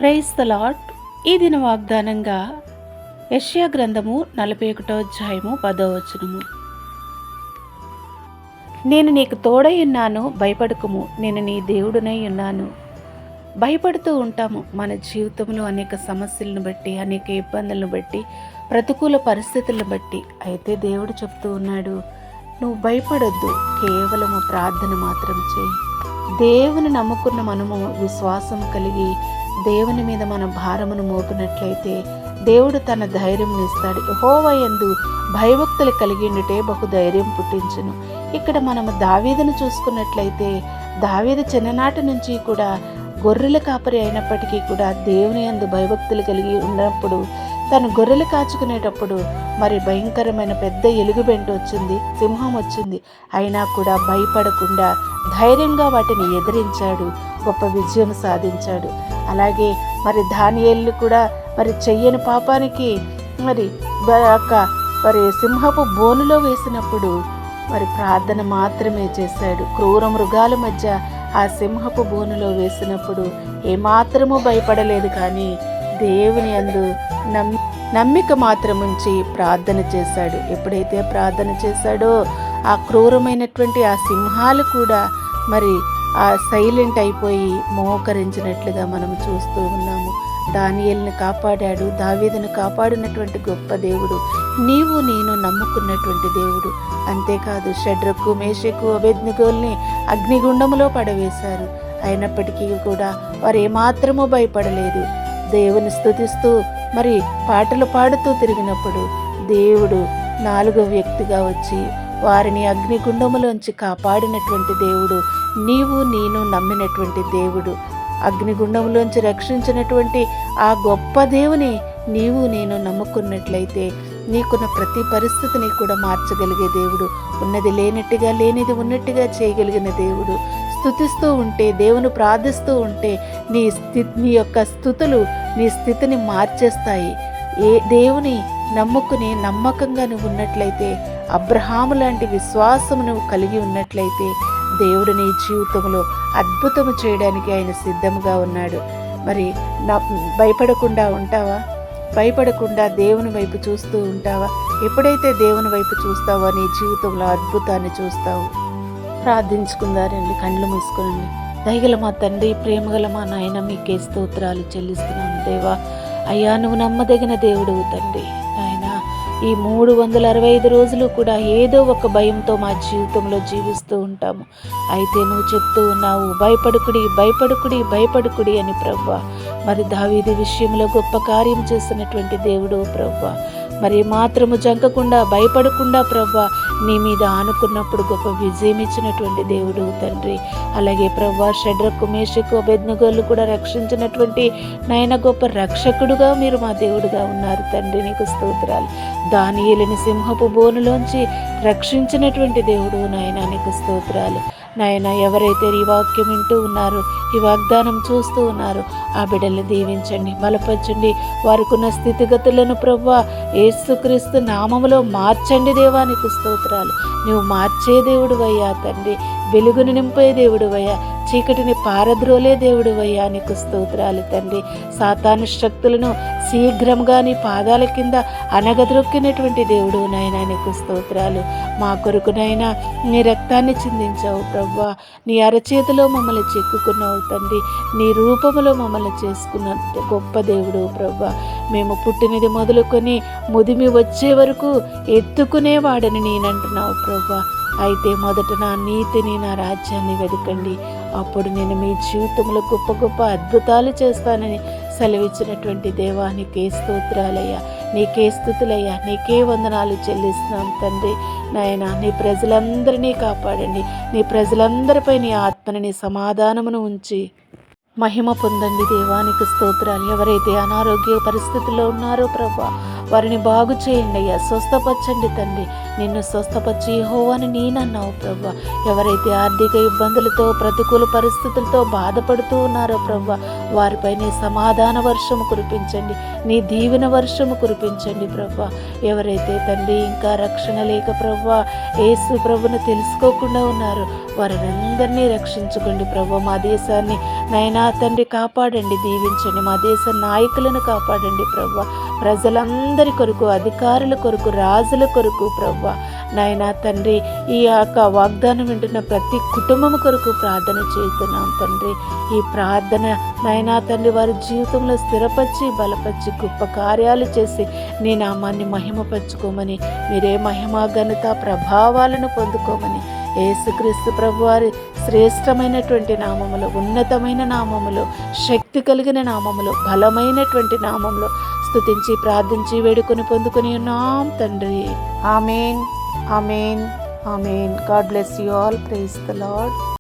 Praise the lord. ఈ దిన వాగ్దానంగా యెషయా గ్రంథము 41వ అధ్యాయము 10వ వచనము. నేను నీకు తోడై ఉన్నాను, భయపడకుము, నేను నీ దేవుడునై ఉన్నాను. భయపడుతూ ఉంటాము మన జీవితంలో అనేక సమస్యలను బట్టి, అనేక ఇబ్బందులను బట్టి, ప్రతికూల పరిస్థితులను బట్టి. అయితే దేవుడు చెప్తూ ఉన్నాడు, నువ్వు భయపడొద్దు, కేవలము ప్రార్థన మాత్రం చేయి. దేవుని నమ్ముకున్న మనము విశ్వాసం కలిగి దేవుని మీద మన భారమును మోపినట్లయితే దేవుడు తన ధైర్యం ఇస్తాడు. యెహోవా యందు భయభక్తులు కలిగిండుటే బహు ధైర్యం పుట్టించును. ఇక్కడ మనము దావీదును చూసుకున్నట్లయితే దావీదు చిన్ననాటి నుంచి కూడా గొర్రెల కాపరి అయినప్పటికీ కూడా దేవుని యందు భయభక్తులు కలిగి ఉన్నప్పుడు తను గొర్రెలు కాచుకునేటప్పుడు మరి భయంకరమైన పెద్ద ఎలుగుబెంట వచ్చింది, సింహం వచ్చింది. అయినా కూడా భయపడకుండా ధైర్యంగా వాటిని ఎదిరించాడు, గొప్ప విజయం సాధించాడు. అలాగే మరి దానియేలు కూడా మరి చెయ్యని పాపానికి మరి సింహపు బోనులో వేసినప్పుడు మరి ప్రార్థన మాత్రమే చేశాడు. క్రూర మృగాల మధ్య ఆ సింహపు బోనులో వేసినప్పుడు ఏమాత్రము భయపడలేదు, కానీ దేవుని యందు నమ్మిక మాత్రం ఉంచి ప్రార్థన చేశాడు. ఎప్పుడైతే ప్రార్థన చేశాడో ఆ క్రూరమైనటువంటి ఆ సింహాలు కూడా మరి ఆ సైలెంట్ అయిపోయి మోకరించినట్లుగా మనం చూస్తూ ఉన్నాము. దానియేలుని కాపాడాడు, దావీదును కాపాడినటువంటి గొప్ప దేవుడు నీవు నేను నమ్ముకున్నటువంటి దేవుడు. అంతేకాదు షడ్రకు, మేషకు, అబేద్నెగోల్ని అగ్నిగుండములో పడవేశారు. అయినప్పటికీ కూడా వారు ఏమాత్రమూ భయపడలేదు. దేవుని స్తుతిస్తూ మరి పాటలు పాడుతూ తిరిగినప్పుడు దేవుడు 4వ వ్యక్తిగా వచ్చి వారిని అగ్నిగుండములోంచి కాపాడినటువంటి దేవుడు నీవు నేను నమ్మినటువంటి దేవుడు. అగ్నిగుండంలోంచి రక్షించినటువంటి ఆ గొప్ప దేవుని నీవు నేను నమ్ముకున్నట్లయితే నీకున్న ప్రతి పరిస్థితిని కూడా మార్చగలిగే దేవుడు, ఉన్నది లేనట్టుగా లేనిది ఉన్నట్టుగా చేయగలిగిన దేవుడు. స్తుతిస్తూ ఉంటే, దేవుని ప్రార్థిస్తూ ఉంటే నీ యొక్క స్తుతులు నీ స్థితిని మార్చేస్తాయి. దేవుని నమ్ముకుని నమ్మకంగా నువ్వు ఉన్నట్లయితే, అబ్రహాము లాంటి విశ్వాసము నువ్వు కలిగి ఉన్నట్లయితే దేవుడు నీ జీవితంలో అద్భుతము చేయడానికి ఆయన సిద్ధంగా ఉన్నాడు. మరి భయపడకుండా ఉంటావా? భయపడకుండా దేవుని వైపు చూస్తూ ఉంటావా? ఎప్పుడైతే దేవుని వైపు చూస్తావో నీ జీవితంలో అద్భుతాన్ని చూస్తావు. ప్రార్థించుకుందారండి, కళ్ళు మూసుకోనండి. దయగల మా తండ్రి, ప్రేమగల మా నాయన, మీకే స్తోత్రాలు చెల్లిస్తున్నాను దేవా. అయ్యా, నువ్వు నమ్మదగిన దేవుడు తండ్రి. నాయన, ఈ 365 రోజులు కూడా ఏదో ఒక భయంతో మా జీవితంలో జీవిస్తూ ఉంటాము. అయితే నువ్వు చెప్తూ ఉన్నావు, భయపడుకుడి, భయపడుకుడి, భయపడుకుడి అని ప్రభువా. మరి దావీదు విషయంలో గొప్ప కార్యం చేస్తున్నటువంటి దేవుడు ప్రభువా. మరి మాత్రము జంకకుండా, భయపడకుండా ప్రభువా నీ మీద ఆనుకున్నప్పుడు గొప్ప విజయం ఇచ్చినటువంటి దేవుడు తండ్రి. అలాగే ప్రభువా షడ్రకు, మేషకు, అబేద్నెగోలు కూడా రక్షించినటువంటి నాయన గొప్ప రక్షకుడుగా మీరు మా దేవుడుగా ఉన్నారు తండ్రి. నీకు స్తోత్రాలు. దానియేలుని సింహపు బోనులోంచి రక్షించినటువంటి దేవుడు నాయన, నీకు స్తోత్రాలు. నాయన, ఎవరైతే ఈ వాక్యం వింటూ ఉన్నారో, ఈ వాగ్దానం చూస్తూ ఉన్నారో ఆ బిడ్డల్ని దీవించండి, బలపరచండి. వారికున్న స్థితిగతులను ప్రభువా యేసుక్రీస్తు నామములో మార్చండి దేవా. నీకు స్తోత్రాలు. నువ్వు మార్చే దేవుడువయ్యా తండ్రి, వెలుగును నింపే దేవుడువయ్యా, చీకటిని పారద్రోలే దేవుడువయ్యా. నీకు స్తోత్రాలు తండ్రి. సాతాను శక్తులను శీఘ్రంగా నీ పాదాల కింద అనగదొక్కినటువంటి దేవుడు నాయన, నీకు స్తోత్రాలు. మా కొరకునైనా నీ రక్తాన్ని చిందించావు ప్రభువా. నీ అరచేతిలో మమ్మల్ని చెక్కుకున్నావు తండ్రి. నీ రూపములో మమ్మల్ని చేసుకున్న గొప్ప దేవుడు ప్రభువా. మేము పుట్టినది మొదలుకొని ముదిమి వచ్చే వరకు ఎత్తుకునేవాడని నేనంటున్నావు ప్రభువా. అయితే మొదట నా నీతిని, నా రాజ్యాన్ని వెతకండి, అప్పుడు నేను మీ జీవితంలో గొప్ప గొప్ప అద్భుతాలు చేస్తానని సెలవిచ్చినటువంటి దేవా, నీకే స్తోత్రాలయ్యా, నీకే స్తుతులయ్యా, నీకే వందనాలు చెల్లిస్తున్నాం తండ్రి. నాయన, నీ ప్రజలందరినీ కాపాడండి. నీ ప్రజలందరిపై నీ ఆత్మని, నీ సమాధానమును ఉంచి మహిమ పొందండి దేవా. నీకు స్తోత్రాలు. ఎవరైతే అనారోగ్య పరిస్థితుల్లో ఉన్నారో ప్రభా వారిని బాగు చేయండి అయ్యా, స్వస్థపరచండి తండ్రి. నిన్ను స్వస్థపరిచి యెహోవాని నేనన్నావు ప్రభా. ఎవరైతే ఆర్థిక ఇబ్బందులతో ప్రతికూల పరిస్థితులతో బాధపడుతూ ఉన్నారో ప్రభా, వారిపై నీ సమాధాన వర్షము కురిపించండి, నీ దీవెన వర్షము కురిపించండి ప్రభా. ఎవరైతే తండ్రి ఇంకా రక్షణ లేక ప్రభా యేసు ప్రభును తెలుసుకోకుండా ఉన్నారో వారందరినీ రక్షించుకోండి ప్రభా. మా దేశాన్ని నైనా తండ్రి కాపాడండి, దీవించండి. మా దేశ నాయకులను కాపాడండి ప్రభా. ప్రజలందరి కొరకు, అధికారుల కొరకు, రాజుల కొరకు ప్రభా నాయనా తండ్రి, ఈ యొక్క వాగ్దానం వింటున్న ప్రతి కుటుంబం కొరకు ప్రార్థన చేస్తున్నాం తండ్రి. ఈ ప్రార్థన నాయనా తండ్రి వారి జీవితంలో స్థిరపరిచి బలపరిచి గొప్ప కార్యాలు చేసి నీ నామాన్ని మహిమపరచుకోమని, మీరే మహిమ ఘనత ప్రభావాలను పొందుకోమని యేసుక్రీస్తు ప్రభువారి శ్రేష్టమైనటువంటి నామములో, ఉన్నతమైన నామములో, శక్తి కలిగిన నామములో, బలమైనటువంటి నామములో స్తుతించి ప్రార్థించి వేడుకొని పొందుకొని ఉన్నాం తండ్రి. Amen, amen, amen. God bless you all. Praise the lord.